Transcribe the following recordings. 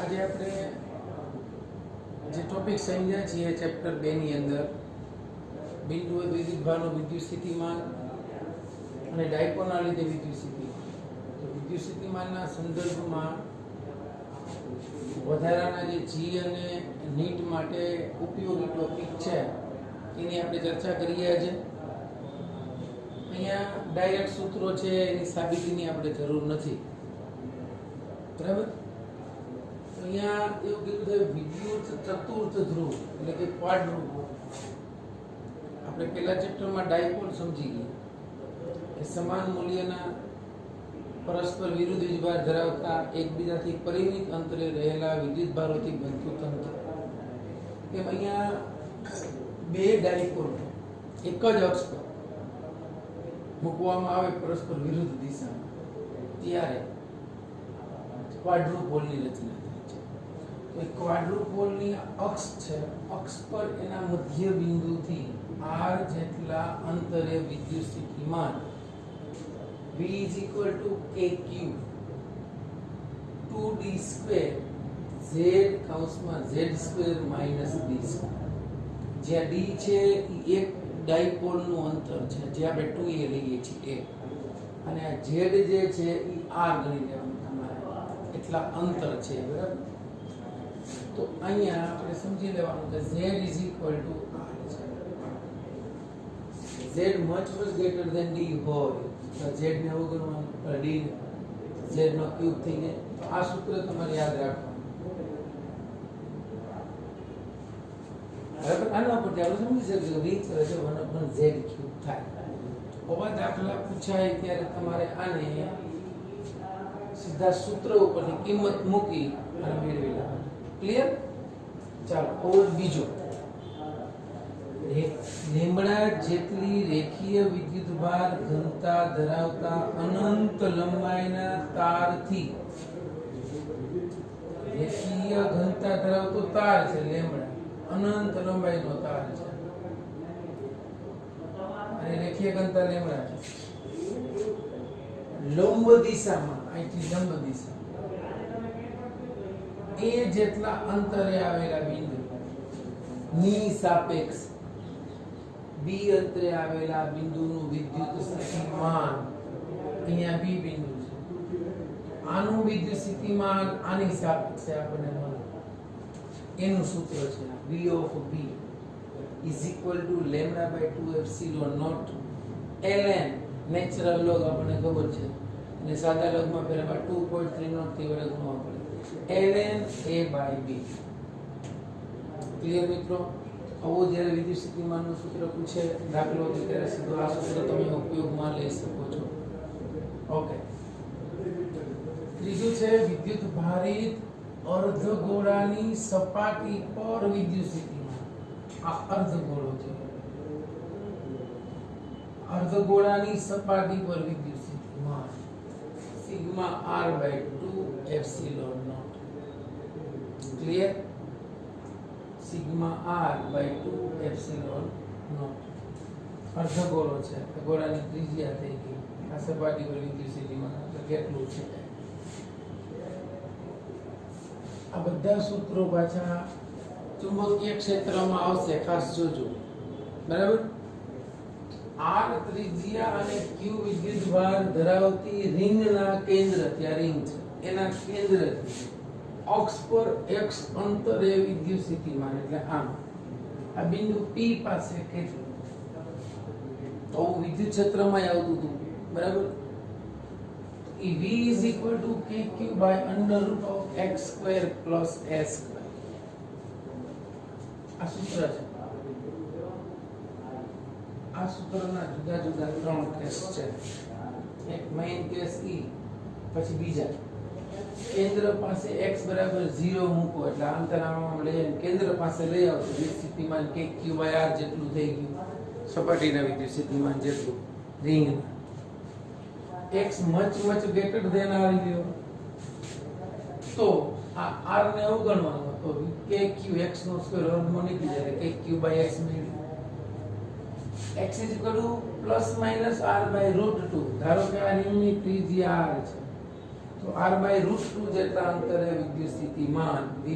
આજે આપણે જે ટોપિક સમજ્યા છીએ ચેપ્ટર 2 ની અંદર બિંદુ દ્વિધ્રુવભારનો વિદ્યુત સ્થિતિમાન અને ડાયપોલના લીધે વિદ્યુત સ્થિતિમાન. તો વિદ્યુત સ્થિતિમાનના સંદર્ભમાં વધારાના જે જી અને નીટ માટે ઉપયોગી ટોપિક છે એની આપણે ચર્ચા કરીએ આજે. અહીંયા ડાયરેક્ટ સૂત્રો છે, એની સાબિતીની આપણે જરૂર નથી, બરાબર. અહીંયા એવું કીધું છે વિદ્યુત ચતુર્થ ધ્રુવ એટલે કે ક્વાડ્રુપ. આપણે પહેલા ચેપ્ટરમાં ડાયપોલ સમજી ગયા કે સમાન મૂલ્યના પરસ્પર વિરુદ્ધ વીજભાર ધરાવતા એકબીજાથી પરિમિત અંતરે રહેલા વિદ્યુત ભારોથી બનતું તંત્ર. એમ અહીંયા બે ડાયપોલ એક જ અક્ષ પર મૂકવામાં આવે પરસ્પર વિરુદ્ધ દિશામાં ત્યારે ક્વાડ્રુપોલની રચના થાય છે. તો ક્વાડ્રુપોલની અક્ષ છે, અક્ષ પર એના મધ્ય બિંદુથી r જેટલા અંતરે વિદ્યુત સ્થિતિમાન V is equal to kq 2d² z કૌંસમાં z² માઇનસ d². જ્યાં d છે એ એક ડાયપોલનું અંતર છે, જે આપણે 2a લઈએ છીએ એ, અને આ z જે છે એ r ગણી લેવાનું તમારે, એટલા અંતર છે, બરાબર. તો અહીંયા આપણે સમજી લેવાનું કે z is equal to r છે. z much greater than d હોય તો z ને અવગણવાનું, d z નો ક્યુબ થઈ જાય. તો આ સૂત્ર તમારે યાદ રાખવાનું, બરાબર. આના પરથી આપણે સમજી શકીએ v કરે છે 1/z³ થાય. આવા દાખલા પૂછાય ત્યારે તમારે આને સીધા સૂત્ર ઉપરથી કિંમત મૂકી અને મેળવી લેવાની. ક્લિયર? ચાલો, હવે બીજો લેમ્બડા જેટલી રેખીય વિદ્યુતભાર ઘનતા ધરાવતા અનંત લંબાઈના તારથી, રેખીય ઘનતા ધરાવતો તાર છે લેમ્બડા, અનંત લંબાઈનો તાર છે, અને રેખીય ઘનતા લેમ્બડા છે. લંબ દિશામાં, અહીંથી લંબ દિશા એ જેટલા અંતરે આવેલા બિંદુ ની સાપેક્ષ બી અંતરે આવેલા બિંદુનું વિદ્યુત સ્થિતિમાન, અહીંયા બી બિંદુ છે, આનું વિદ્યુત સ્થિતિમાન આની સાપેક્ષે આપણને મળે. એનું સૂત્ર છે V of B is equal to λ/2 epsilon naught ln natural log આપણને ખબર છે, અને સાદા લોગમાં પહેલા 2.30 થી વડે ગુણવા પડે, ln A/B. ક્લિયર મિત્રો? આવું જ્યારે વિદ્યુત સ્થિતિમાનનું સૂત્ર પૂછે દાખલો તો ત્યારે સીધો આ સૂત્ર તમે ઉપયોગમાં લઈ શકો છો. ઓકે, ત્રીજું છે વિદ્યુત ભારિત અર્ધગોળાની સપાટી પર વિદ્યુત સ્થિતિમાન. આ અર્ધગોળો છે, અર્ધગોળાની સપાટી પર વિદ્યુત સ્થિતિમાન sigma r/2 epsilon naught. Clear? Sigma r/2 epsilon naught અર્ધગોળો છે, ગોળાની ત્રિજ્યા થઈ ગઈ. આ સપાટી પર વિદ્યુત સ્થિતિમાન કેટલું છે? આ બધા સૂત્રો પાછા ચુંબકીય ક્ષેત્રમાં આવશે, ખાસ જોજો, બરાબર. r ત્રિજ્યા અને q વિદ્યુતભાર ધરાવતી રિંગના કેન્દ્ર, ત્યાં રિંગ છે, એના કેન્દ્રથી અક્ષ પર x અંતરે વિદ્યુત સ્થિતિમાન એટલે આમ આ બિંદુ P પાસે કેટલું, તો વિદ્યુત ક્ષેત્રમાં આવતું હતું, બરાબર. V is equal to kq by √x² plus s². આ સૂત્ર છે. આ સૂત્રના જુદા જુદા 3 કેસ છે. એક મેઇન કેસ E, પછી બીજા કેન્દ્ર પાસે x બરાબર 0 મૂકો એટલે અંતરાળમાં લઈ કેન્દ્ર પાસે લઈ આવતો વિદ્યુત સ્થિતિમાન kq/r જેટલું થઈ ગયું, સપાટીના વિદ્યુત સ્થિતિમાન જેટલું રિંગના. x much greater than r લ્યો તો આ r ને અવગણવાનો, તો kq x નો સ્ક્વેર વર્ગમાં નીકળી જાય, kq/x મેળવી. x is equal to ± r/√2. ધારો કે આ રિંગની ત્રિજ્યા r છે, તો r/√2 જેટલા અંતરે વિદ્યુત સ્થિતિમાન v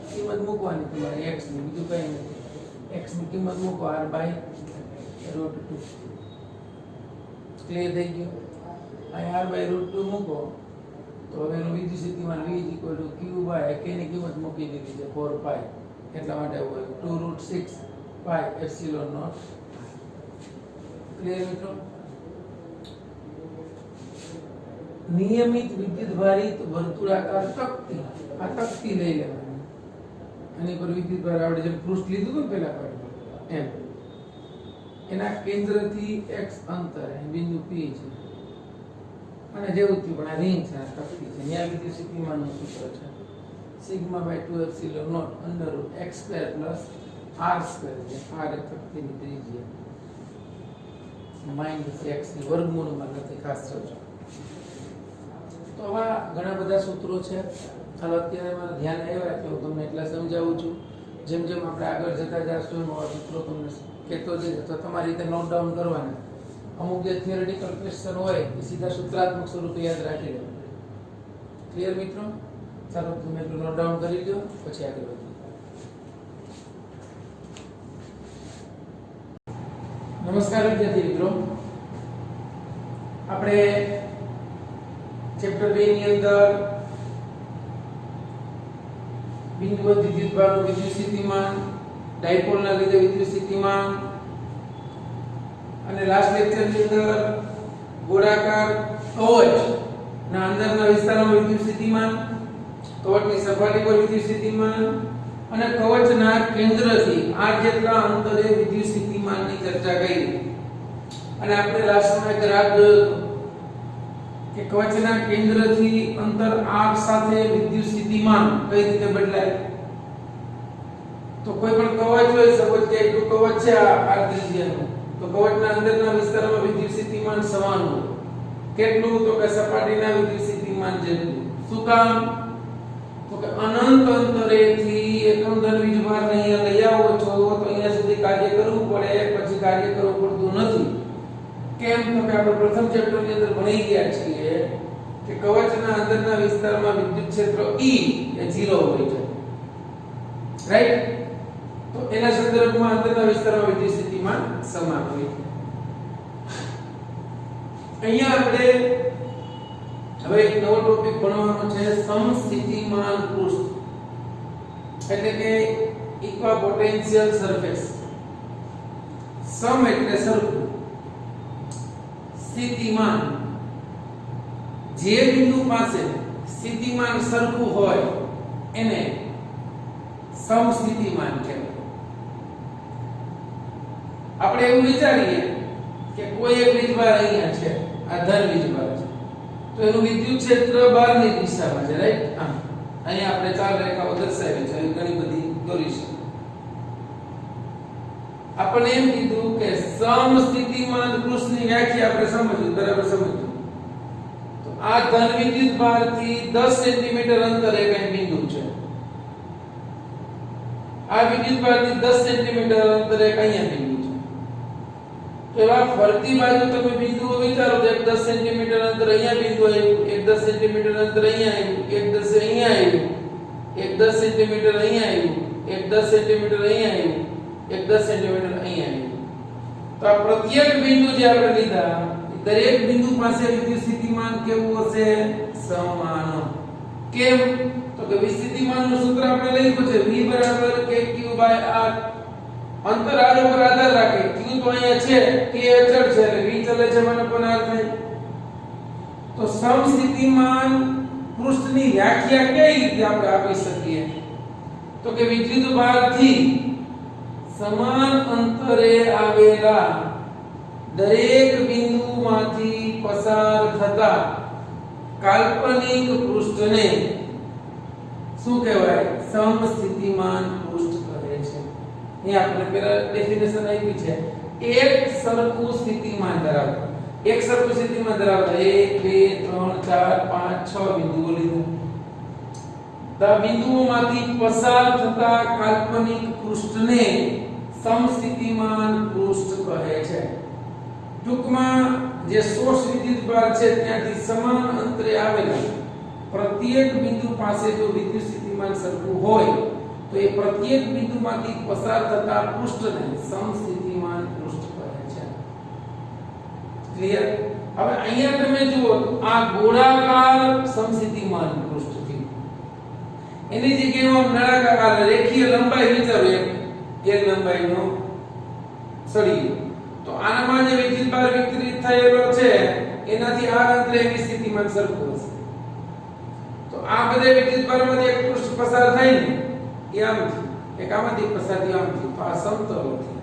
કિંમત મૂકવાની તમારે x ની, બીજું કંઈ નથી. x ની કિંમત મૂકો r/√2. ક્લિયર થઈ ગયું? અહીં r/√2 મૂકો તો હવે એનું વિદ્યુત સ્થિતિમાન v q/k ની કિંમત મૂકી દીધી છે 4π. એટલા માટે હોય 2√6 π ε0. ક્લિયર મિત્રો? નિયમિત વિદ્યુતભારિત વર્તુળાકાર તકતી, આ તકતી લઈ લેવાની, આની પર વિદ્યુતભાર આપણે જેમ પૃષ્ઠ લીધું હતું પેલા પર એમ, એના કેન્દ્રથી x અંતરે બિંદુ P છે, અને જેવું થયું પણ આ રિંગ છે, આ તકતી છે, અહીંયા વિદ્યુત સ્થિતિમાનનું સૂત્ર છે σ/2 √x² + r² છે. r એ તકતીની ત્રિજ્યા -x ની વર્ગમૂળમાં નથી, ખાસ જોજો. તો આવા ઘણા બધા સૂત્રો છે. ચાલો અત્યારે મારું ધ્યાન આવ્યા એટલે હું તમને એટલા સમજાવું છું. જેમ જેમ આપણે આગળ જતા જઈશું એમ આ સૂત્રો તમને કહેતો જઈશ, તો તમારી રીતે નોટ ડાઉન કરવાના. અમુક જે થિયરેટિકલ ક્વેશ્ચન હોય એ સીધા સૂત્રાત્મક સ્વરૂપે યાદ રાખી લેવાના. ક્લિયર મિત્રો? ચાલો તમે એટલું નોટ ડાઉન કરી લો, પછી આગળ વધીએ. નમસ્કાર વિદ્યાર્થી મિત્રો, આપણે ચેપ્ટર 2 ની અંદર બિંદુવત વિદ્યુતભારનું વિદ્યુત સ્થિતિમાન, ડાયપોલના લીધે વિદ્યુત સ્થિતિમાન, અને લાસ્ટ લેક્ચરની અંદર ગોળાકાર કવચના અંદરના વિસ્તારમાં વિદ્યુત સ્થિતિમાન, કવચની સપાટી પર વિદ્યુત સ્થિતિમાન અને કવચના કેન્દ્રથી r જેટલા અંતરે વિદ્યુત સ્થિતિમાનની ચર્ચા કરી. અને આપણે લાસ્ટમાં એક ગ્રાફ જોયો હતો કે કવચના કેન્દ્રથી અંતર r સાથે વિદ્યુત સ્થિતિમાન કઈ રીતે બદલાય. તો કોઈ પણ કવચ હોય, સપોઝ કે એટલું કવચ છે આ ત્રિજ્યાનું, તો કવચના અંદરના વિસ્તારમાં વિદ્યુત સ્થિતિમાન સમાન હોય. કેટલું? તો કે સપાટીના વિદ્યુત સ્થિતિમાન જેટલું. શું કામ? તો કે અનંત અંતરેથી એકંદર વીજભાર અહીંયા લઈ આવો છો તો અહીંયા સુધી કાર્ય કરવું પડે, પછી કાર્ય કરવું પડતું નથી. કેમ? તો કે આપણે પ્રથમ ચેપ્ટરની અંદર ભણી ગયા છીએ કે કવચના અંદરના વિસ્તારમાં વિદ્યુત ક્ષેત્ર E એ 0 હોય છે, રાઈટ? તો એના સંદર્ભમાં અંદરના વિસ્તારમાં વિદ્યુત સ્થિતિમાન સમાન હોય છે. અહીંયા આપણે હવે એક નવો ટોપિક ભણવાનો છે, સમસ્થિતિમાન પૃષ્ઠ, એટલે કે ઇક્વાપોટેન્શિયલ સરફેસ. સમ એટલે સરખું, સ્થિતિમાન જે બિંદુ પાસે સ્થિતિમાન સરખું હોય એને સમસ્થિતિમાન કહેવાય. આપણે એવું વિચારીએ કે કોઈ એક વીજભાર અહીંયા છે, આ ધન વીજભાર છે, તો એનું વિદ્યુત ક્ષેત્ર બહારની દિશામાં છે, રાઈટ? અહીંયા આપણે ચાર રેખાઓ દર્શાવી છે, ઘણી બધી દોરીશું. આપણે એમ કીધું કે સમસ્થિતિમાન પૃષ્ઠની વ્યાખ્યા આપણે સમજવું, બરાબર સમજવું. તો આ ધન વિદ્યુત ભારથી 10 સેન્ટીમીટર અંતરે કઈ બિંદુ છે, આ વિદ્યુત ભારથી 10 સેન્ટીમીટર અંતરે કયા બિંદુ છે. તો એવા ફરતી બાજુ તમે બિંદુઓ વિચારો તો એક 10 સેન્ટીમીટર અંતર અહીંયા બિંદુ આવ્યું, એક 10 સેન્ટીમીટર અંતર અહીંયા આવ્યું, એક 10 અહીંયા આવ્યું, એક 10 સેન્ટીમીટર અહીંયા આવ્યું, એક 10 સેન્ટીમીટર અહીંયા આવ્યું, એક 10 સેન્ટીમીટર અહીંયા આવ્યું. તો આ પ્રત્યેક બિંદુ જે આપણે લીધા, દરેક બિંદુ પાસે વિદ્યુત સ્થિતિમાન કેવું હશે? સમાન. કેમ? તો કે વિસ્થિતિમાનનું સૂત્ર આપણે લખ્યું છે v = kq/r. અંતર r ઉપર આધાર રાખે, q તો અહીંયા છે, k અચળ છે, એટલે v ચલે છે, મને પણ r થાય. તો સમસ્થિતિમાન પૃષ્ઠની વ્યાખ્યા કઈ રીતે આપણે આપી શકીએ? તો કે વિદ્યુત ભારથી સમાન અંતરે આવેલા દરેક બિંદુમાંથી પસાર થતા કાલ્પનિક પૃષ્ઠને શું કહેવાય? સમસ્થિતિમાન પૃષ્ઠ કહે છે. અહીં આપણે પેલા ડેફિનેશન આપી છે, એક સરખું સ્થિતિમાન ધરાવતા, એક સરખું સ્થિતિમાન ધરાવતા 1 2 3 4 5 6 બિંદુઓ લીધા. તો બિંદુઓમાંથી પસાર થતા કાલ્પનિક પૃષ્ઠને સમસ્થિતિમાન પૃષ્ઠ કહે છે. ટૂંકમાં જે સોર્સ વિદ્યુતભાર છે ત્યાંથી સમાન અંતરે આવેલા પ્રત્યેક બિંદુ પાસે જો વિદ્યુત સ્થિતિમાન સરખું હોય તો એ પ્રત્યેક બિંદુમાંથી પસાર થતા પૃષ્ઠને સમસ્થિતિમાન પૃષ્ઠ કહે છે. ક્લિયર? હવે અહીંયા તમે જુઓ આ ગોળાકાર સમસ્થિતિમાન પૃષ્ઠ છે. એની જગ્યાએ નળાકાર રેખીય લંબાઈ વિચારો એક લંબાઈનો સળિયો. તો આનામાં જે વિદ્યુતભાર વિતરિત થયેલો છે એનાથી આ અંતરે એની સ્થિતિમાન સરખું હશે. તો આ બધા વિદ્યુતભારમાંથી એક પૃષ્ઠ પસાર થાય ને એ આમ છે, એક આમાંથી પસાર થાય આમ છે, તો આ સમતલ છે.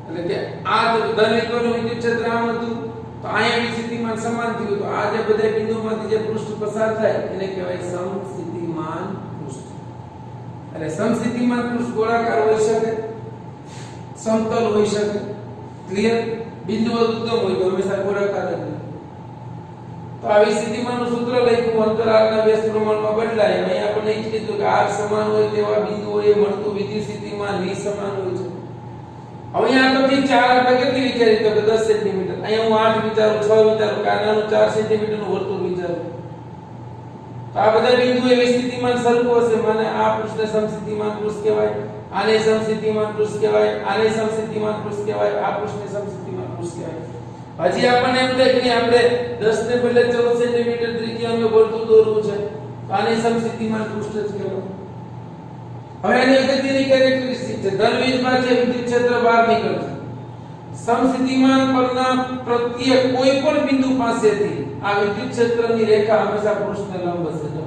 એટલે કે આ ધન વિદ્યુતનું વિદ્યુત ક્ષેત્ર આમ હતું તો અહીંયા સ્થિતિમાન સમાન થયું, તો આ જે બધા બિંદુઓમાંથી જે પૃષ્ઠ પસાર થાય એને કહેવાય સમસ્થિતિમાન પૃષ્ઠ. એટલે સમસ્થિતિમાન પૃષ્ઠ ગોળાકાર હોઈ શકે, સમતલ હોઈ શકે. ક્લિયર? બિંદુઓ ઉદ્ગમ હોય તો હંમેશા ગોળાકાર જ હોય. તો આવી સ્થિતિમાનનું સૂત્ર લખ્યું અંતરાલના વ્યસ્ત પ્રમાણમાં બદલાય. અહીં આપણે એ કીધું કે r સમાન હોય તેવા બિંદુઓએ મળતું વિદ્યુત સ્થિતિમાન v સમાન હોય છે. હવે અહીંયા તો ઠીક 4 આપણે કેટલી વિચારી તો કે 10 સેન્ટીમીટર. અહીંયા હું 8 વિચારું, 6 વિચારું, કે આ નાનું 4 સેન્ટીમીટરનું વર્તુળ વિચારું. તો આ બધા બિંદુઓ એવી સ્થિતિમાન સરખું હશે, મને આ પૃષ્ઠને સમસ્થિતિમાન પૃષ્ઠ કહેવાય, આને સમસ્થિતિમાન પૃષ્ઠ કહેવાય, આને સમસ્થિતિમાન પૃષ્ઠ કહેવાય, આ પૃષ્ઠને સમસ્થિતિમાન પૃષ્ઠ કહેવાય. હજી આપણને એમ થાય કે આપણે 10 ને બદલે 14 સેન્ટીમીટર ત્રિજ્યાનું વર્તુળ દોરવું છે, તો આને સમસ્થિતિમાન પૃષ્ઠ જ કહેવાય. હવે આની અગત્યની કેરેક્ટરિસ્ટિક છે ધન વિદ્યુતભાર છે વિદ્યુત ક્ષેત્ર બહાર નીકળશે. સમસ્થિતિમાન પરના પ્રત્યેક કોઈ પણ બિંદુ પાસેથી આ વિદ્યુત ક્ષેત્રની રેખા હંમેશા પૃષ્ઠને લંબ હશે. જો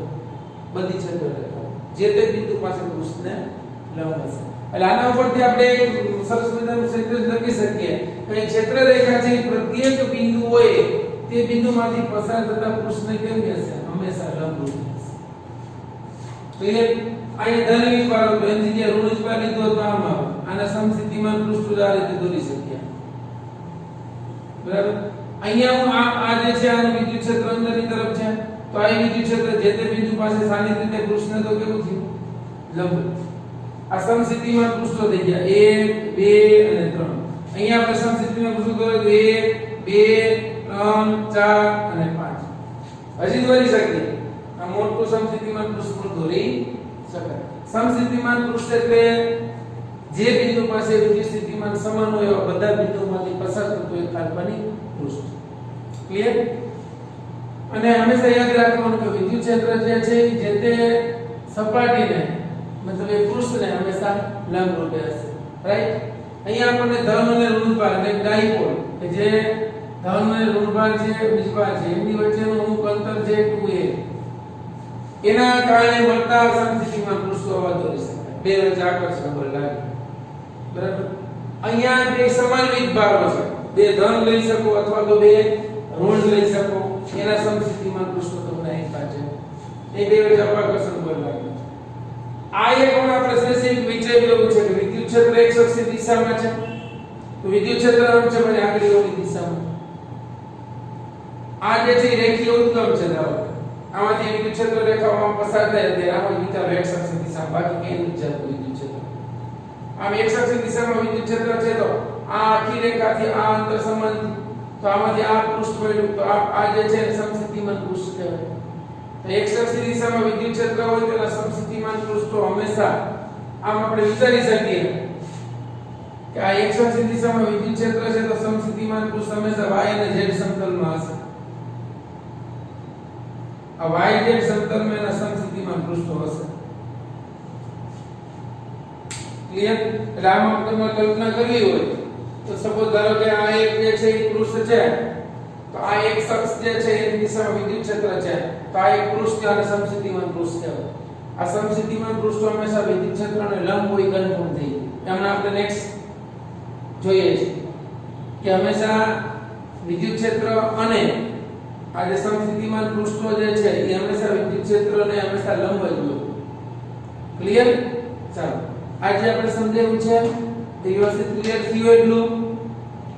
બધી ક્ષેત્ર રેખા જે તે બિંદુ પાસે પૃષ્ઠને લંબ હશે. એટલે આના ઉપરથી આપણે સરસ મજાનું સેન્ટેન્સ લખી શકીએ કે ક્ષેત્ર રેખા છે પ્રત્યેક બિંદુઓએ તે બિંદુમાંથી પસાર થતા પૃષ્ઠને કેમ હશે? હંમેશા લંબ હશે. ક્લિયર? અહીં ધન વિદ્યુતભાર હતો એની જગ્યાએ ઋણ વિદ્યુતભાર લીધો તો આમ આવે. આના સમસ્થિતિમાન પૃષ્ઠ આ રીતે દોરી શકીએ. બરાબર? અહીંયા હું આ જે છે આનું વિદ્યુત ક્ષેત્ર અંદરની તરફ છે, તો આ વિદ્યુત ક્ષેત્ર જે તે બિંદુ પાસે સ્થાનિક રીતે પૃષ્ઠને તો કેવું થયું? લંબ. આ સમસ્થિતિમાન પૃષ્ઠો થઈ ગયા 1 2 અને 3. અહીંયા આપણે સમસ્થિતિમાન પૃષ્ઠ દોરે તો 1 2 3 4 અને 5. હજી દોરી શકીએ. આ મોટું સમસ્થિતિમાન પૃષ્ઠ પણ દોરી શકાય. સમસ્થિતિમાન પૃષ્ઠ એટલે જે બિંદુ પાસે વિદ્યુત સ્થિતિમાન સમાન હોય એવા બધા બિંદુઓમાંથી પસાર થતું એક કાલ્પનિક પૃષ્ઠ. ક્લિયર? અને હંમેશા યાદ રાખવાનું કે વિદ્યુત ક્ષેત્ર જે છે જે તે સપાટીને મતલબ એ પૃષ્ઠને હંમેશા લંબ રૂપે હશે. રાઈટ? અહીંયા આપણને ધન અને ઋણભાર એટલે ડાયપોલ કે જે ધન અને ઋણભાર છે વિજભાર છે એમની વચ્ચેનું અમુક અંતર છે 2a. એના કારણે મળતા સમસ્થિતિમાન પૃષ્ઠો આવા દોરી શકાય. બે વચ્ચે આકર્ષણ બળ લાગે. બરાબર? અહીંયા બે સમાન વિજભારો છે. બે ધન લઈ શકો અથવા તો બે ઋણ લઈ શકો. એના સમસ્થિતિમાન પૃષ્ઠો તમને અહીં પાછે. એ બે વચ્ચે આકર્ષણ બળ લાગે. આ એક પણ આપણે સ્પેસિફિક વિચારી લેવું છે કે વિદ્યુત ક્ષેત્ર x અક્ષની દિશામાં છે, તો વિદ્યુત ક્ષેત્ર આમ છે મને આંગળીઓની દિશામાં. આ જે છે રેખીય ઉદ્ગમ છે. ધારો આમાંથી વિદ્યુત ક્ષેત્ર રેખાઓમાં પસાર થાય ત્યારે આમાં વિચારો x અક્ષની દિશામાં, બાકી ક્યાંય નથી જતું વિદ્યુત ક્ષેત્ર. આમ x અક્ષની દિશામાં વિદ્યુત ક્ષેત્ર છે તો આ આખી રેખાથી આ અંતર સમાન, તો આમાંથી આ પૃષ્ઠ મળ્યું તો આ જે છે સમસ્થિતિમાન પૃષ્ઠ કહેવાય. તો x અક્ષની દિશામાં વિદ્યુત ક્ષેત્ર હોય તેના સમસ્થિતિમાન પૃષ્ઠો હંમેશા આમ આપણે વિચારી શકીએ કે આ x અક્ષની દિશામાં વિદ્યુત ક્ષેત્ર છે તો સમસ્થિતિમાન પૃષ્ઠ હંમેશા y અને z સમતલમાં હશે. આ y z સમતલમાં એના સમસ્થિતિમાન પૃષ્ઠો હશે. ક્લિયર? એટલે આમાં તમે કલ્પના કરવી હોય તો સપોઝ ધારો કે આ એક જે છે એ પૃષ્ઠ છે, તો આ એક અક્ષ જે છે એની દિશામાં વિદ્યુત ક્ષેત્ર છે, તો આ એક પૃષ્ઠ અને સમસ્થિતિમાન પૃષ્ઠ કહેવાય. આ સમસ્થિતિમાન પૃષ્ઠ હંમેશા વિદ્યુત ક્ષેત્રને લંબ હોય કન્ફર્મ થઈ. એમાં આપણે નેક્સ્ટ જોઈએ છે કે હંમેશા વિદ્યુત ક્ષેત્ર અને આ જે સમસ્થિતિમાન પૃષ્ઠો જે છે એ હંમેશા વિદ્યુત ક્ષેત્રને હંમેશા લંબ જ હોય. ક્લિયર? ચાલો આજે આપણે સમજાવ્યું છે એ વ્યવસ્થિત ક્લિયર થયું એટલું.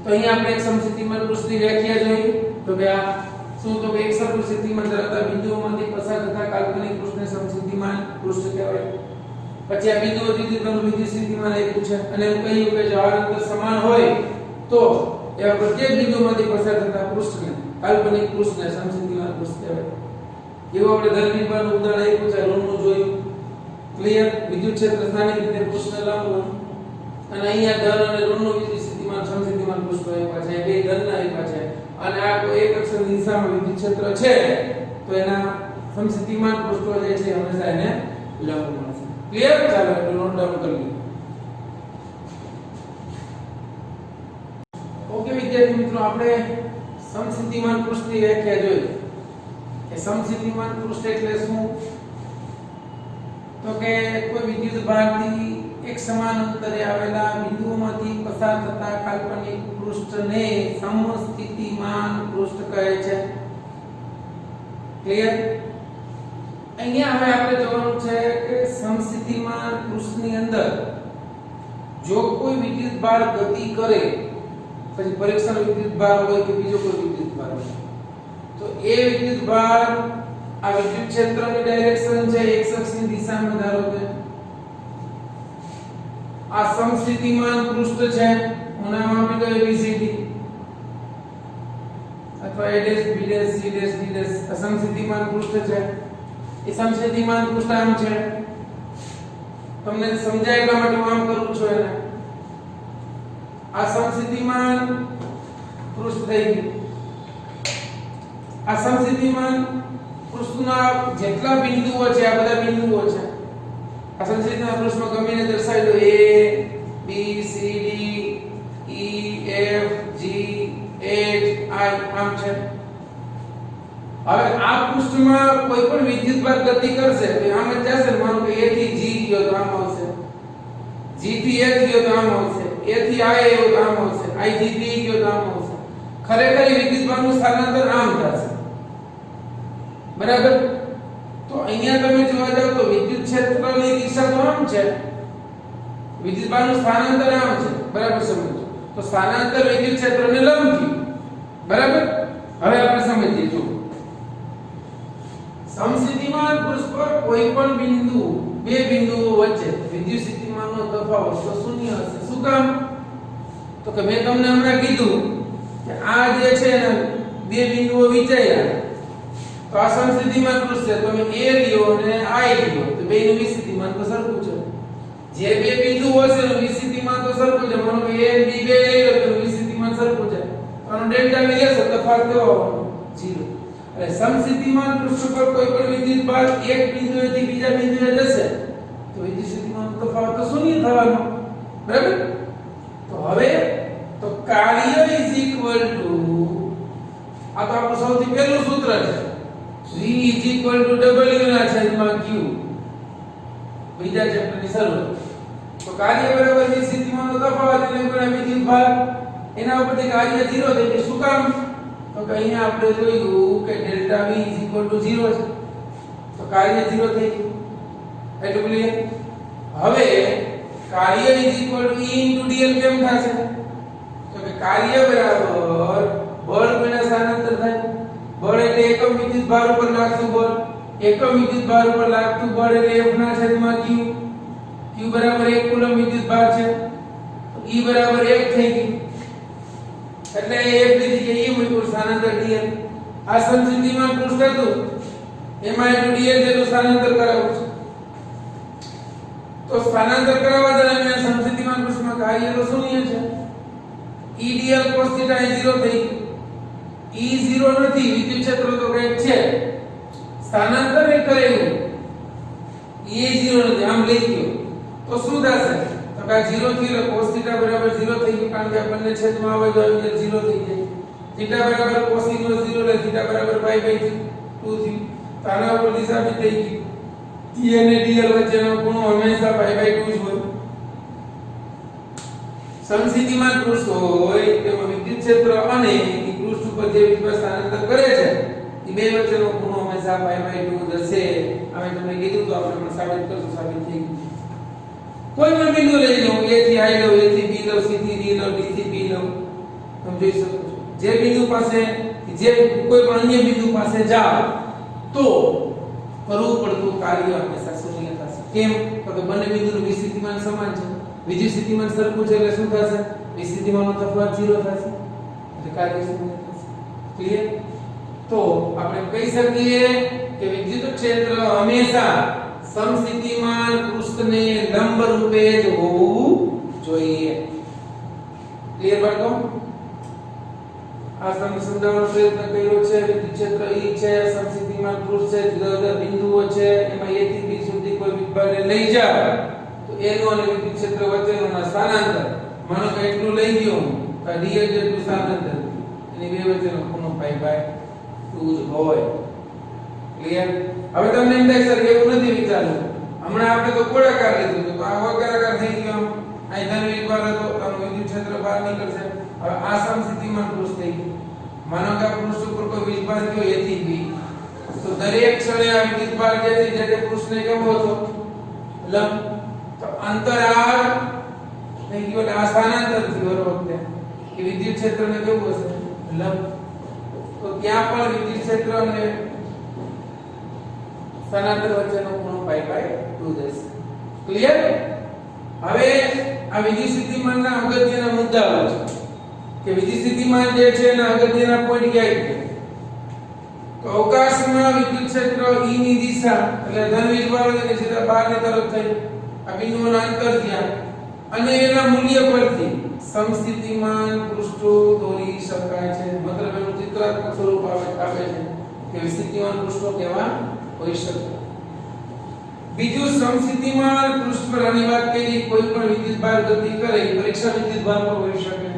તો અહીંયા આપણે એક સમસ્થિતિમાન પૃષ્ઠની વ્યાખ્યા જોઈ તો કે આ શું તો કે એક સરખું સ્થિતિમાન ધરાવતા બિંદુઓમાંથી પસાર થતા કાલ્પનિક પૃષ્ઠને સમસ્થિતિમાન પૃષ્ઠ કહેવાય. પછી આ બિંદુઓ વિદ્યુત સ્થિતિમાન આપ્યું છે અને એવું કહ્યું કે જો આ અંતર સમાન હોય તો એવા પ્રત્યેક બિંદુમાંથી પસાર થતા પૃષ્ઠને કાલ્પનિક પૃષ્ઠને સમસ્થિતિમાન પૃષ્ઠ કહેવાય. એવું આપણે ધરતીનું ઉદાહરણ આપ્યું છે, ઋણનું જોયું. ક્લિયર? વિદ્યુત ક્ષેત્ર સ્થાનિક રીતે પૃષ્ઠને લંબ અને અહીંયા ધન અને ઋણનું વિદ્યુત સ્થિતિમાન સમસ્થિતિમાન પૃષ્ઠ આપ્યા છે, બે ધનના આપ્યા છે અને આ કોઈ એક અક્ષની દિશામાં વિદ્યુત ક્ષેત્ર છે તો એના સમસ્થિતિમાન પૃષ્ઠો જે છે હંમેશા એને લંબ મળશે. ક્લિયર? ચાલો એટલું નોટ ડાઉન કરી લો. ઓકે વિદ્યાર્થી મિત્રો, આપણે સમસ્થિતિમાન પૃષ્ઠની વ્યાખ્યા જોઈ કે સમસ્થિતિમાન પૃષ્ઠ એટલે શું? તો કે કોઈ વિદ્યુત ભારથી એક સમાન અંતરે આવેલા બિંદુઓમાંથી પસાર થતા કાલ્પનિક પૃષ્ઠને સમસ્થિતિમાન પૃષ્ઠ કહે છે. ક્લિયર? અહીંયા હવે આપણે જોવાનું છે કે સમસ્થિતિમાન પૃષ્ઠની અંદર જો કોઈ વિદ્યુત ભાર ગતિ કરે, પછી પરીક્ષણ વિદ્યુત ભાર હોય કે બીજો કોઈ વિદ્યુત ભાર હોય, તો એ વિદ્યુત ભાર આ વિદ્યુત ક્ષેત્રની ડાયરેક્શન છે x અક્ષની દિશામાં ધારો કે આ સમસ્થિતિમાન પૃષ્ઠ છે, હું નામ આપી દઉં ABCD અથવા A' B' C' D' આ સમસ્થિતિમાન પૃષ્ઠ છે. એ સમસ્થિતિમાન પૃષ્ઠ આમ છે, તમને સમજાય એટલા માટે હું આમ કરું છું. એને આ સમસ્થિતિમાન પૃષ્ઠ થઈ ગયું. આ સમસ્થિતિમાન પૃષ્ઠના જેટલા બિંદુઓ છે, આ બધા બિંદુઓ છે. આ સમસ્થિતિમાન પૃષ્ઠમાં ગમીને દર્શાવી દો A B C D E F G H I આમ છે. હવે આ પૃષ્ઠમાં કોઈ પણ વિદ્યુત ભાર ગતિ કરશે તો આમ જ જશે. માનો કે A થી G ગયો તો આમ આવશે, G થી H ગયો તો આમ આવશે, A થી I ગયો તો આમ આવશે, I થી D ગયો તો આમ આવશે. ખરેખર વિદ્યુત ભારનું સ્થાનાંતર આમ થશે. બરાબર? તો અહીંયા તમે જોવા જાવ તો વિદ્યુત ક્ષેત્રની દિશા તો આમ છે, વિદ્યુત ભારનું સ્થાનાંતર આમ છે. બરાબર? સમજો તો સ્થાનાંતર વિદ્યુત ક્ષેત્રને લંબ થયું. બરાબર? હવે આપણે સમજીએ. જો સમસ્થિતિમાન પૃષ્ઠ પર કોઈ પણ બિંદુ, બે બિંદુઓ વચ્ચે વિદ્યુત સ્થિતિમાનનો તફાવત તો શૂન્ય હશે. શું કામ? તો કે મેં તમને હમણાં કીધું કે આ જે છે ને બે બિંદુઓ વિચાર્યા તો આ સમસ્થિતિમાન પૃષ્ઠ છે. તમે A લ્યો અને I લ્યો તો બેનું વિસ્થિતિમાન તો સરખું છે. જે બે બિંદુઓ છે એનું વિસ્થિતિમાન તો સરખું છે. માનો કે A અને B બે લ્યો તો વિસ્થિતિમાન સરખું છે. આનો ડેલ્ટા V લેશો તો તફાવત કેવો આવવાનો? 0. એટલે સમસ્થિતિમાન પૃષ્ઠ પર કોઈ પણ વિદ્યુત ભાર એક બિંદુએથી બીજા બિંદુએ જશે તો વિદ્યુત સ્થિતિમાનનો તફાવત તો શૂન્ય થવાનો. બરાબર? તો હવે તો કાર્ય ઇઝ ઇક્વલ ટુ, આ તો આપણું સૌથી પહેલું સૂત્ર છે, V is equal to W ના છેદમાં Q. બીજા ચેપ્ટરની શરૂઆત. તો કાર્ય બરાબર વિદ્યુત સ્થિતિમાનનો તફાવત એટલે ગુણ્યા વિદ્યુત ભાર. એના ઉપરથી કાર્ય 0 થઈ ગયું. શું કામ? તો કે અહીંયા આપણે જોયું કે delta V is equal to 0 છે, તો કાર્ય 0 થઈ ગયું. એટલું ક્લિયર? હવે કાર્ય is equal to E into dl કેમ થશે? તો કે કાર્ય બરાબર બળ ગુણ્યા સ્થાનાંતર થાય. બળ એટલે એકમ વિદ્યુત ભાર ઉપર લાગતું બળ, એકમ વિદ્યુત ભાર ઉપર લાગતું બળ એટલે F ના છેદમાં Q. Q બરાબર 1 કુલમ વિદ્યુત ભાર છે, તો E બરાબર 1 થઈ ગયું. એટલે F ની જગ્યાએ E મૂક્યું, સ્થાનાંતર dl. આ સમસ્થિતિમાન પૃષ્ઠ હતું એમાં એટલું dl જેટલું સ્થાનાંતર કરાવવું છે. તો સ્થાનાંતર કરાવવા દરમિયાન સમસ્થિતિમાન પૃષ્ઠમાં કાર્ય તો શૂન્ય છે. E dl cos θ એ 0 થઈ ગયું. E 0 નથી, વિદ્યુત ક્ષેત્ર તો કંઈક છે, સ્થાનાંતર એ કરેલું E 0 નથી, આમ લઈ ગયો તો શું થશે? તો કે 0 થી cos θ બરાબર 0 થઈ ગયું, કારણ કે આ બંને છેદમાં આવે તો 0 થઈ જાય. θ બરાબર cos ઇન્વર્સ 0 એટલે θ બરાબર π/2 થયું. તો આના ઉપર દિશા બી થઈ ગઈ. T અને dl વચ્ચેનો ખૂણો હંમેશા π/2 જ હોય. સમસ્થિતિમાન પૃષ્ઠ હોય તેમાં વિદ્યુત ક્ષેત્ર અને પૃષ્ઠ ઉપર જે વિદ્યુત સ્થાનાંતર કરે છે એ બે વચ્ચેનો ખૂણો હંમેશા π/2 હશે. અમે તમને કીધું તો આપણે પણ સાબિત કરશું, સાબિત થઈ ગયું. કોઈ પણ બિંદુ લઈ લો, A થી I લો, A થી B લો, C થી D લો, D થી B લો, તમે જોઈ શકો છો. જે બિંદુ પાસે, જે કોઈ પણ અન્ય બિંદુ પાસે જાઓ તો કરવું પડતું કાર્ય હંમેશા શૂન્ય થશે. કેમ? તો કે બંને બિંદુનું વિસ્થિતિમાન સમાન છે, વિદ્યુત સ્થિતિમાન સરખું છે એટલે શું થશે? વિસ્થિતિમાનનો તફાવત 0 થશે. એટલે કાર્ય શૂન્ય થશે. ક્લિયર? તો આપણે કહી શકીએ કે વિદ્યુત ક્ષેત્ર હંમેશા સમસ્થિતિમાન પૃષ્ઠને લંબ રૂપે જ હોવું જોઈએ. ક્લિયર બાળકો? આ તમને સમજાવવાનો પ્રયત્ન કર્યો છે. વિદ્યુત ક્ષેત્ર E છે, સમસ્થિતિમાન પૃષ્ઠ છે, જુદા જુદા બિંદુઓ છે, એમાં A થી B સુધી કોઈ વિભાગને લઈ જાવ તો એનું અને વિદ્યુત ક્ષેત્ર વચ્ચેનું સ્થાનાંતર માનો કે એટલું લઈ ગયો તો d જેટલું સ્થાનાંતર એની બે વચ્ચેનો ખૂણો π/2 જ હોય. ક્લિયર? હવે તમને એમ થાય સર એવું નથી વિચારવું, હમણાં આપણે તો ગોળાકાર લીધું તો આ વર્ગાકાર થઈ ગયો, અહીં ધન વિભાગ હતો આનું વિદ્યુત ક્ષેત્ર બહાર નીકળશે. હવે આ સમસ્થિતિમાન પૃષ્ઠ થઈ ગયું, માનો કે આ પૃષ્ઠ ઉપર કોઈ વિભાગ ગયો a થી b તો દરેક ક્ષણે આ વિદ્યુત ભાર જે છે જે પૃષ્ઠને કેવો હતો લંબ, તો અંતર r થઈ ગયો એટલે આ સ્થાનાંતર થયું બરોબર કે વિદ્યુત ક્ષેત્રને કેવું હશે લંબ, તો ત્યાં પણ વિદ્યુત ક્ષેત્ર અને સ્થાનાંતર વચ્ચેનો ખૂણો π/2 થશે. ક્લિયર? હવે આ વિદ્યુત સ્થિતિમાનના અગત્યના મુદ્દાઓ છે કે વિદ્યુત સ્થિતિમાન જે છે એના અગત્યના પોઈન્ટ ક્યાં છે? તો અવકાશમાં વિદ્યુત ક્ષેત્ર E ની દિશા એટલે ધન વીજભારોની સીધા બહારની તરફ થઈ આ બિંદુઓના અંતર થયા અને એના મૂલ્ય પરથી સમસ્થિતિમાન પૃષ્ઠો દોરી શકાય છે. મતલબ એનું ચિત્રાત્મક સ્વરૂપ આપે છે કે સ્થિતિમાન પૃષ્ઠો કેવા હોઈ શકે. બીજું, સમસ્થિતિમાન પૃષ્ઠ પર આની વાત કરી કોઈ પણ વિદ્યુત ભાર ગતિ કરે પરીક્ષા વિદ્યુત ભાર પર હોઈ શકે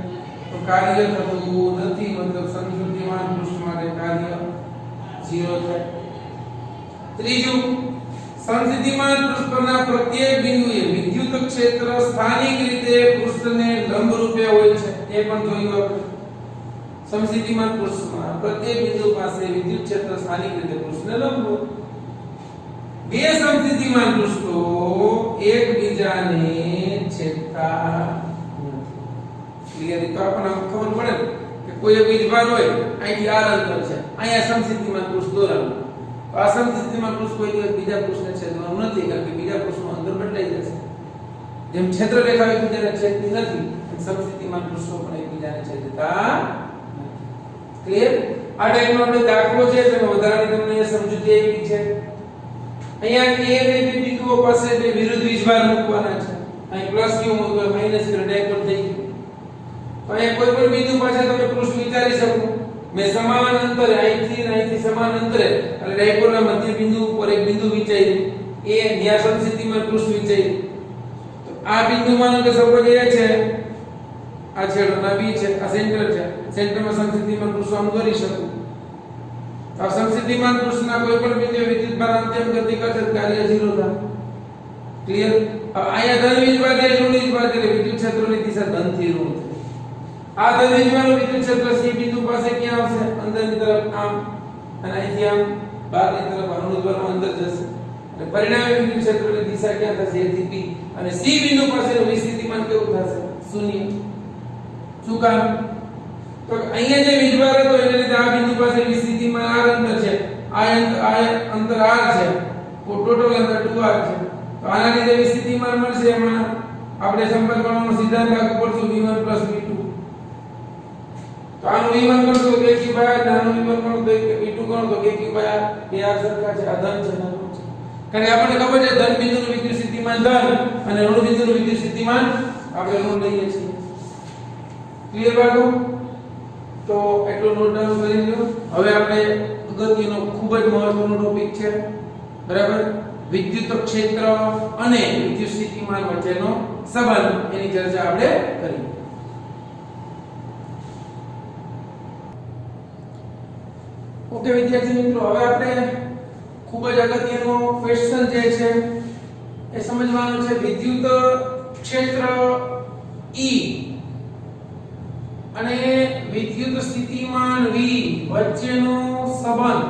તો કાર્ય થતું નથી, મતલબ સમસ્થિતિમાન પૃષ્ઠ માટે કાર્ય 0 થાય. ત્રીજું, સમસ્થિતિમાન પૃષ્ઠ પરના પ્રત્યેક બિંદુએ વિદ્યુત ક્ષેત્ર સ્થાનિક રીતે પૃષ્ઠને લંબ રૂપે હોય છે. એ પણ જોયું આપણે. સમસ્થિતિમાન પૃષ્ઠમાં પ્રત્યેક બિંદુ પાસે વિદ્યુત ક્ષેત્ર સ્થાનિક રીતે પૃષ્ઠને લંબ હોય. બે સમસ્થિતિમાન પૃષ્ઠો એકબીજાને છેદતા નથી. ક્લિયર? તો આપણને ખબર પડે કે કોઈ વીજભાર હોય અહીંથી r અંતર છે, અહીંયા સમસ્થિતિમાન પૃષ્ઠ દોરાવું તો આ સમસ્થિતિમાન પૃષ્ઠ કોઈ દિવસ બીજા પૃષ્ઠને છેદવાનું નથી, કારણ કે બીજા પૃષ્ઠનું અંતર બદલાઈ જશે. જેમ ક્ષેત્ર રેખા એકબીજાને છેદતી નથી સમસ્થિતિમાન પૃષ્ઠો પણ એકબીજાને છેદતા નથી. ક્લિયર? આ ટાઈપનો આપણે દાખલો છે તેમાં વધારાની તમને સમજૂતી આપી છે. અહીંયા a અને b બિંદુઓ પાસે બે વિરુદ્ધ વીજભાર મૂકવાના છે. અહીં પ્લસ q મૂકવા માઈનસ q ડાયપોલ થઈ ગયું. તો અહીંયા કોઈ પણ બિંદુ પાસે તમે પૃષ્ઠ વિચારી શકો. મેં સમાન અંતરે અહીંથી સમાન અંતરે એટલે ડાયપોલના મધ્ય બિંદુ ઉપર એક બિંદુ વિચાર્યું a ન્યા સમસ્થિતિમાન પૃષ્ઠ વિચાર્યું. તો આ બિંદુ માનો કે સપોઝ a છે, આ છેડો ના b છે, આ સેન્ટર છે, સેન્ટરમાં સમસ્થિતિમાન પૃષ્ઠ આમ દોરી શકું. આ સમસ્થિતિમાન પૃષ્ઠના કોઈ પણ બિંદુએ વિદ્યુત ભાર અંતિમ ગતિ કરશે કાર્ય 0 થાય. ક્લિયર? અહીંયા ધન વીજભાર છે, ઋણ વીજભાર છે એટલે વિદ્યુત ક્ષેત્રની દિશા ધન થી ઋણ છે. આ ધન વીજભારનું વિદ્યુત ક્ષેત્ર C બિંદુ પાસે ક્યાં આવશે? અંદરની તરફ આમ અને અહીંથી આમ બહારની તરફ ઋણ વીજભારનું અંદર જશે. એટલે પરિણામે વિદ્યુત ક્ષેત્રની દિશા ક્યાં થશે? A થી B. અને C બિંદુ પાસેનું વિસ્થિતિમાન કેવું થશે? શૂન્ય. શું કામ? તો અહીંયા જે વીજભાર હતો એને લીધે આ બિંદુ પાસે વિસ્થિતિમાન r અંતર છે, આ અંતર r છે, તો ટોટલ અંતર 2r છે. તો આના લીધે વિસ્થિતિમાન મળશે. એમાં આપણે સંપર્ક બળનો સિદ્ધાંત લાગુ કરશું v1 v2. તો આનું v1 ગણો તો kq/r, આનું v1 ગણો તો v2 ગણો તો kq/r. બે r સરખા છે, આ ધન છે ના ઋણ છે. કારણ કે આપણને ખબર છે ધન બિંદુનું વિદ્યુત સ્થિતિમાન ધન અને ઋણ બિંદુનું વિદ્યુત સ્થિતિમાન આપણે ઋણ લઈએ છીએ. ક્લિયર બાળકો? તો એટલું નોટ ડાઉન કરી લો. હવે આપણે અગત્યનો ખૂબ જ મહત્વનો ટોપિક છે, બરાબર? વિદ્યુત ક્ષેત્ર અને વિદ્યુત સ્થિતિમાન વચ્ચેનો સંબંધ, એની ચર્ચા આપણે કરી. ઓકે વિદ્યાર્થી મિત્રો, હવે આપણે ખૂબ જ અગત્યનો ક્વેશ્ચન જે છે એ સમજવાનો છે. વિદ્યુત ક્ષેત્ર E અને વિદ્યુત સ્થિતિમાન V વચ્ચેનો સંબંધ,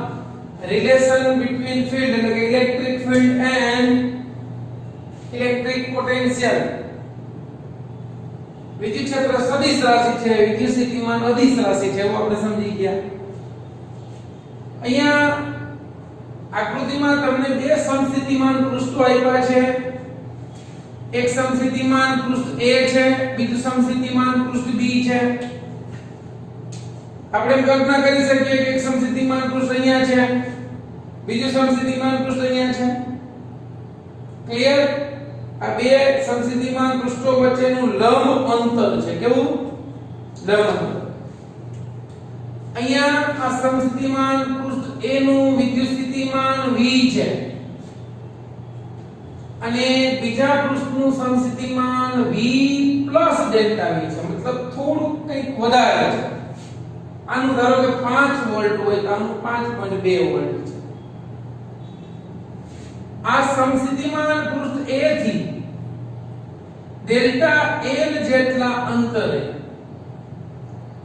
રિલેશન બિટવીન ફીલ્ડ એટલે કે electric field and electric potential. વિદ્યુત ક્ષેત્ર સદિશ રાશિ છે, વિદ્યુત સ્થિતિમાન અદિશ રાશિ છે, એવું આપણે સમજી ગયા. અહીંયા આકૃતિમાં તમને બે સમસ્થિતિમાન પૃષ્ઠો આપ્યા છે. એક સમસ્થિતિમાન પૃષ્ઠ A છે, બીજું સમસ્થિતિમાન પૃષ્ઠ B છે. આપણે કલ્પના કરી શકીએ કે એક સમસ્થિતિમાન પૃષ્ઠ અહીંયા છે, બીજું સમસ્થિતિમાન પૃષ્ઠ અહીંયા છે. ક્લિયર? આ બે સમસ્થિતિમાન પૃષ્ઠો વચ્ચેનું લંબ અંતર છે. કેવું? લંબ અંતર. અહીંયા આ સમસ્થિતિમાન પૃષ્ઠ A નું વિદ્યુત સ્થિતિમાન V છે અને બીજા પૃષ્ઠનું સમસ્થિતિમાન V પ્લસ ડેલ્ટા V છે, મતલબ થોડું કંઈક વધારે છે. આનું ધારો કે 5 વોલ્ટ હોય તો આનું 5.2 વોલ્ટ છે. આ સમસ્થિતિમાન પૃષ્ઠ A થી ડેલ્ટા L જેટલા અંતરે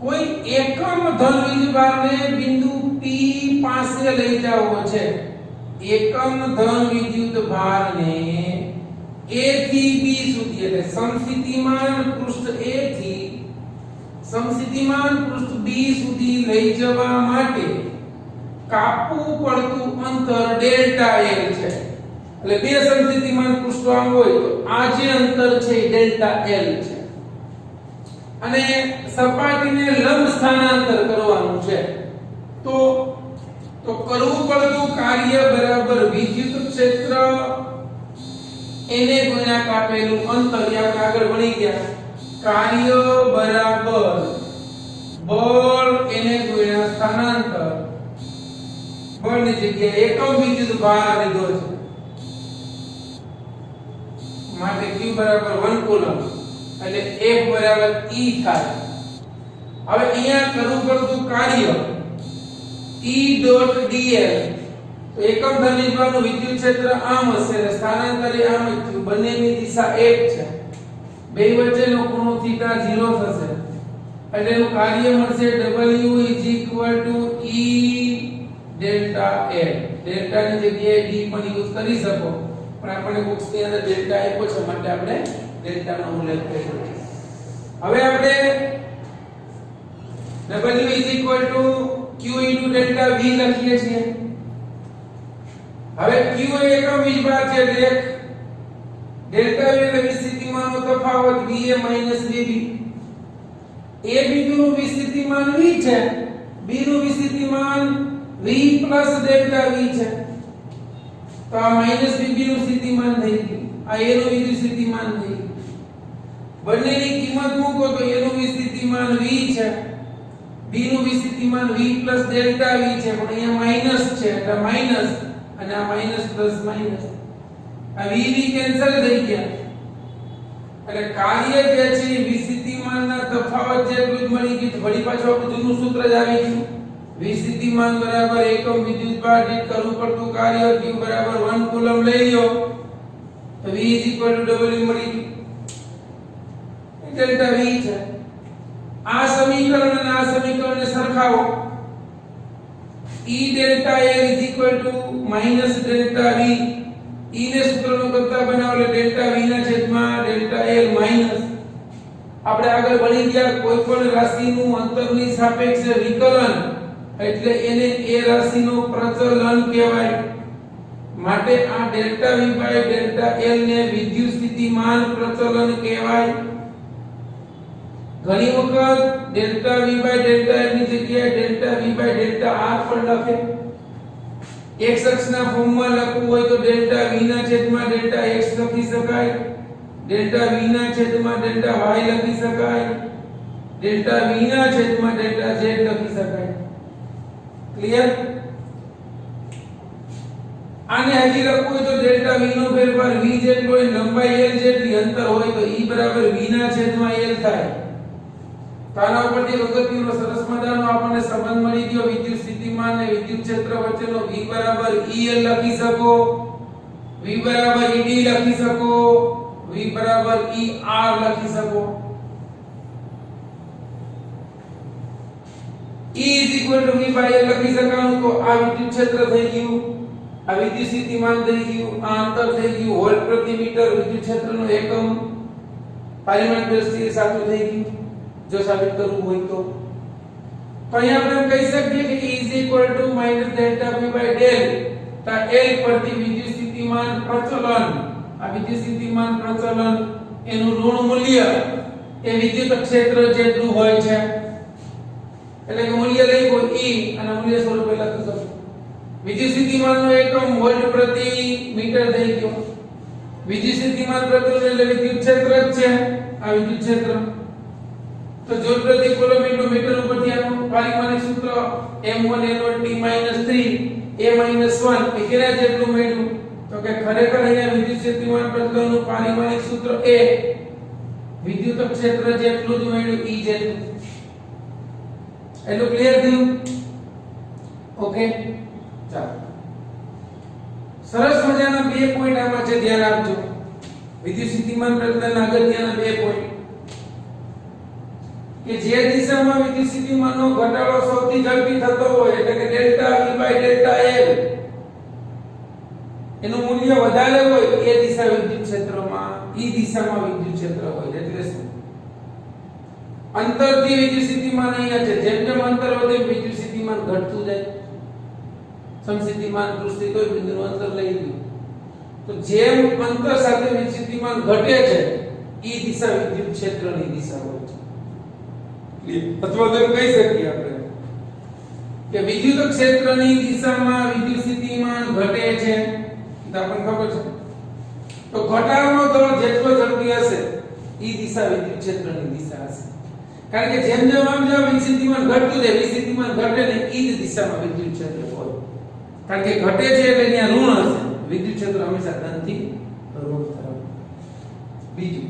કોઈ એકમ ધન વીજભારને બિંદુ P પાસે લઈ જવો છે. એકમ ધન વિદ્યુત ભારને A થી B સુધી, એટલે સમસ્થિતિમાન પૃષ્ઠ A થી સમસ્થિતિમાન પૃષ્ઠ B સુધી લઈ જવા માટે કાપવું પડતું અંતર ડેલ્ટા L છે. એટલે બે સમસ્થિતિમાન પૃષ્ઠો આમ હોય તો આ જે અંતર છે એ ડેલ્ટા L છે અને સપાટીને લંબ સ્થાનાંતર કરવાનું છે. તો કરવું પડતું કાર્ય બરાબર વિદ્યુત ક્ષેત્ર એને ગુણ્યા કાપેલું અંતર. આપણે આગળ ભણી ગયા કાર્ય બરાબર બળ એને ગુણ્યા સ્થાનાંતર. બળની જગ્યાએ એકમ વિદ્યુત ભાર લીધો છે માટે Q બરાબર 1 કુલમ એટલે F બરાબર E થાય. હવે અહીંયા કરવું પડતું કાર્ય E ડોટ dl, તો એકમ ધન વીજભારનું વિદ્યુત ક્ષેત્ર આમ હશે અને સ્થાનાંતરે આમ જ થયું. બંનેની દિશા એક છે, બે વચ્ચેનો ખૂણો થીટા 0 થશે એટલે એનું કાર્ય મળશે W E delta L. Delta ની જગ્યાએ D પણ યુઝ કરી શકો, પણ આપણે બોક્સ ની અંદર ડેલ્ટા આપ્યો છે માટે આપણે ડેલ્ટા નો ઉલ્લેખ કર્યો છે. હવે આપણે W Q ડેલ્ટા V લખીએ છીએ. હવે Q એ એકમ વીજભાર છે એટલે ડેલ્ટા V એટલે વિસ્થિતિમાનનો તફાવત VA VB. A બિંદુનું વિસ્થિતિમાન V છે, B નું વિસ્થિતિમાન V ડેલ્ટા V છે, તો આ VB નું સ્થિતિમાન થઈ ગયું, આ A નું વિદ્યુત સ્થિતિમાન થઈ ગયું. બંનેની કિંમત મૂકો તો A નું વિસ્થિતિમાન V છે, B નું વિસ્થિતિમાન V ડેલ્ટા V છે, પણ અહીંયા માઈનસ છે એટલે માઈનસ અને આ માઈનસ પ્લસ માઈનસ, આ V કેન્સલ થઈ ગયા એટલે કાર્ય જે છે વિસ્થિતિમાનના તફાવત જેટલું જ મળી ગયું. વળી પાછું આપણું જૂનું સૂત્ર જ આવી ગયું, વિસ્થિતિમાન બરાબર એકમ વિદ્યુતભાર દીઠ કરવું પડતું કાર્ય Q બરાબર 1 કુલમ લઈ લો તો V W મળી ગયું, ડેલ્ટા V છે. આ સમીકરણ અને આ સમીકરણને સરખાવો. E delta L minus delta V. E ને સૂત્રનો કરતા બનાવો એટલે ડેલ્ટા V ના છેદમાં ડેલ્ટા L માઈનસ. આપણે આગળ ભણી ગયા કોઈ પણ રાશિનું અંતરની સાપેક્ષે વિકલન એટલે એને એ રાશિનો પ્રચલન કહેવાય. માટે આ delta V by delta L ને વિદ્યુત સ્થિતિમાન પ્રચલન કહેવાય. ઘણી વખત delta V by delta L ની જગ્યાએ delta V by delta R પણ લખે. x અક્ષના ફોર્મમાં લખવું હોય તો ડેલ્ટા V ના છેદમાં ડેલ્ટા x લખી શકાય, ડેલ્ટા V ના છેદમાં ડેલ્ટા y લખી શકાય, ડેલ્ટા V ના છેદમાં ડેલ્ટા z લખી શકાય. ક્લિયર? આને હજી લખવું હોય તો ડેલ્ટા V નો ફેરફાર V જેટલો હોય, લંબાઈ L જેટલી, અંતર હોય તો E બરાબર V ના છેદમાં L થાય. આના ઉપરથી અગત્યનો સરસ મજાનો આપણને સંબંધ મળી ગયો. વિદ્યુત સ્થિતિમાન અને વિદ્યુત ક્ષેત્ર વચ્ચેનો V બરાબર EL લખી શકો, V બરાબર ED લખી શકો, V બરાબર ER લખી શકો. E V by L લખી શકાનું તો આ વિદ્યુત ક્ષેત્ર થઈ ગયું, આ વિદ્યુત સ્થિતિમાન થઈ ગયું, આ અંતર થઈ ગયું વોલ્ટ પ્રતિ મીટર. વિદ્યુત ક્ષેત્રનો એકમ પરિમાણ દ્રષ્ટિએ સાચું થઈ ગયું જો સાબિત કરવું હોય તો. અહીંયા આપણે કહી શકીએ કે E delta V by del તા L પરથી વિદ્યુત સ્થિતિમાન પ્રચલન, આ વિદ્યુત સ્થિતિમાન પ્રચલન એનું ઋણ મૂલ્ય એ વિદ્યુત ક્ષેત્ર જેટલું હોય છે. એટલે કે મૂલ્ય લખ્યું E અને મૂલ્ય સ્વરૂપે લખી શકો. વિદ્યુત સ્થિતિમાનનો એકમ વોલ્ટ પ્રતિ મીટર થઈ ગયો. વિદ્યુત સ્થિતિમાન પ્રતિ એટલે વિદ્યુત ક્ષેત્ર જ છે આ વિદ્યુત ક્ષેત્ર. તો જૂલ પ્રતિ કુલમ ઇન્ટુ મીટર ઉપરથી આપણું પારિમાણિક સૂત્ર m1n1t 3 a 1 એ કેટલા જેટલું મળ્યું? તો કે ખરેખર અહીંયા વિદ્યુત સ્થિતિમાન પ્રતિનું પારિમાણિક સૂત્ર એ વિદ્યુત ક્ષેત્ર જેટલું જ મળ્યું E જેટલું. એટલું ક્લિયર થયું? ઓકે, ચાલો. સરસ મજાના બે પોઈન્ટ આમાં છે, ધ્યાન આપજો. વિદ્યુત સ્થિતિમાન પ્રતિના અગત્યના બે પોઈન્ટ કે જે દિશામાં વિદ્યુત સ્થિતિમાનનો ઘટાડો સૌથી ઝડપી થતો હોય એટલે કે delta V by delta L એનું મૂલ્ય વધારે હોય એ દિશા વિદ્યુત ક્ષેત્રમાં ઈ દિશામાં વિદ્યુત ક્ષેત્ર હોય. એટલે શું? અંતરથી વિદ્યુત સ્થિતિમાન અહીંયા છે, જેમ જેમ અંતર વધે વિદ્યુત સ્થિતિમાન ઘટતું જાય. સમસ્થિતિમાન પૃષ્ઠથી કોઈ બિંદુનું અંતર લઈ લ્યો તો જેમ અંતર સાથે વિદ્યુત સ્થિતિમાન ઘટે છે ઈ દિશા વિદ્યુત ક્ષેત્રની દિશા હોય છે. અથવા તો કહી શકીએ આપણે કે વિદ્યુત ક્ષેત્રની દિશામાં વિદ્યુત સ્થિતિમાન ઘટે છે તો આપણને ખબર છે. તો ઘટાડોનો દળ જેટલો ઝડપી હશે ઈ દિશા વિદ્યુત ક્ષેત્રની દિશા હશે. કારણ કે જેમ જેમ આમ જેમ વિદ્યુત સ્થિતિમાન ઘટતું જાય વિદ્યુત સ્થિતિમાન ઘટે ને ઈ જ દિશામાં વિદ્યુત ક્ષેત્ર હોય. કારણ કે ઘટે છે એટલે ત્યાં ઋણ હશે. વિદ્યુત ક્ષેત્ર હંમેશા ધનથી ઋણ તરફ. બીજું,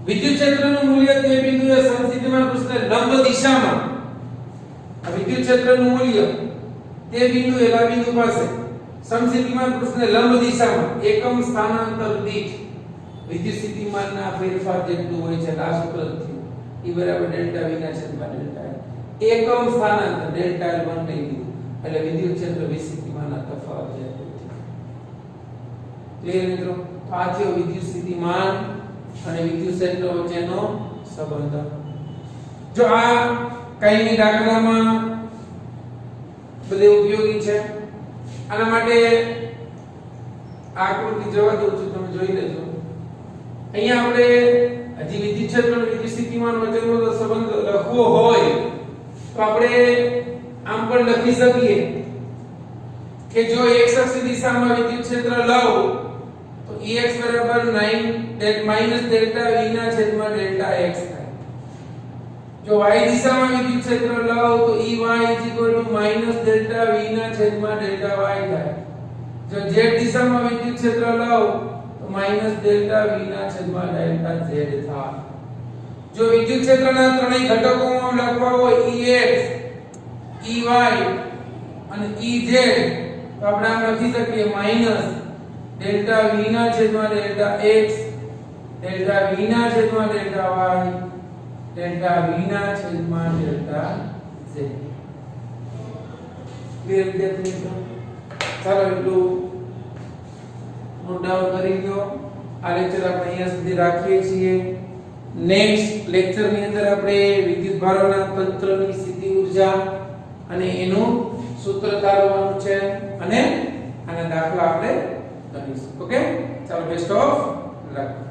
વિદ્યુત ક્ષેત્રનું મૂલ્ય તે બિંદુએ સમસ્થિતિમાન પૃષ્ઠને લંબ દિશામાં આ વિદ્યુત ક્ષેત્રનું મૂલ્ય તે બિંદુએ આ બિંદુ પાસે સમસ્થિતિમાન પૃષ્ઠને લંબ દિશામાં એકમ સ્થાનાંતર દીઠ વિદ્યુત સ્થિતિમાનના ફેરફાર જેટલું હોય છે. આ સૂત્રથી E બરાબર ડેલ્ટા V ના છેદમાં ડેલ્ટા L. એકમ સ્થાનાંતર ડેલ્ટા L 1 લઈ લીધું એટલે વિદ્યુત ક્ષેત્ર વિદ્યુત સ્થિતિમાનના તફાવત જેટલું છે. ક્લિયર મિત્રો? આ થયો વિદ્યુત સ્થિતિમાન અને વિદ્યુત ક્ષેત્ર વચ્ચેનો સંબંધ. જો આ કાયમી દાખલામાં બધે ઉપયોગી છે. આના માટે આકૃતિ જવા દઉં છું, તમે જોઈ લેજો. અહીંયા આપણે હજી વિદ્યુત ક્ષેત્ર અને વિદ્યુત સ્થિતિમાન વચ્ચેનો સંબંધ લખવો હોય તો આપણે આમ પણ લખી શકીએ કે જો x અક્ષ દિશામાં વિદ્યુત ક્ષેત્ર લઉં તો Ex બરાબર 9 માઈનસ ડેલ્ટા V ના છેદમાં ડેલ્ટા x થાય. જો y દિશામાં વિદ્યુત ક્ષેત્ર લઉં તો Ey માઈનસ ડેલ્ટા V ના છેદમાં ડેલ્ટા y થાય. જો z દિશામાં વિદ્યુત ક્ષેત્ર લઉં તો માઈનસ ડેલ્ટા V ના છેદમાં ડેલ્ટા z થાય. જો વિદ્યુત ક્ષેત્રના ત્રણેય ઘટકોમાં લખવા હોય Ex Ey અને Ez તો આપણે આમ લખી શકીએ માઈનસ ડેલ્ટા V ના છેદમાં ડેલ્ટા x ડેલ્ટા V ના છેદમાં ડેલ્ટા y ડેલ્ટા V ના છેદમાં ડેલ્ટા z. ક્લિયર મિત્રો? ચાલો એટલું નોટ ડાઉન કરી લો. આ લેક્ચર આપણે અહીંયા સુધી રાખીએ છીએ. નેક્સ્ટ લેક્ચર ની અંદર આપણે વિદ્યુત ભારોના તંત્રની સ્થિતિ ઊર્જા અને એનું સૂત્ર તારવવાનું છે અને આના દાખલા આપણે કરીશું. ઓકે, ચાલો બેસ્ટ ઓફ લક.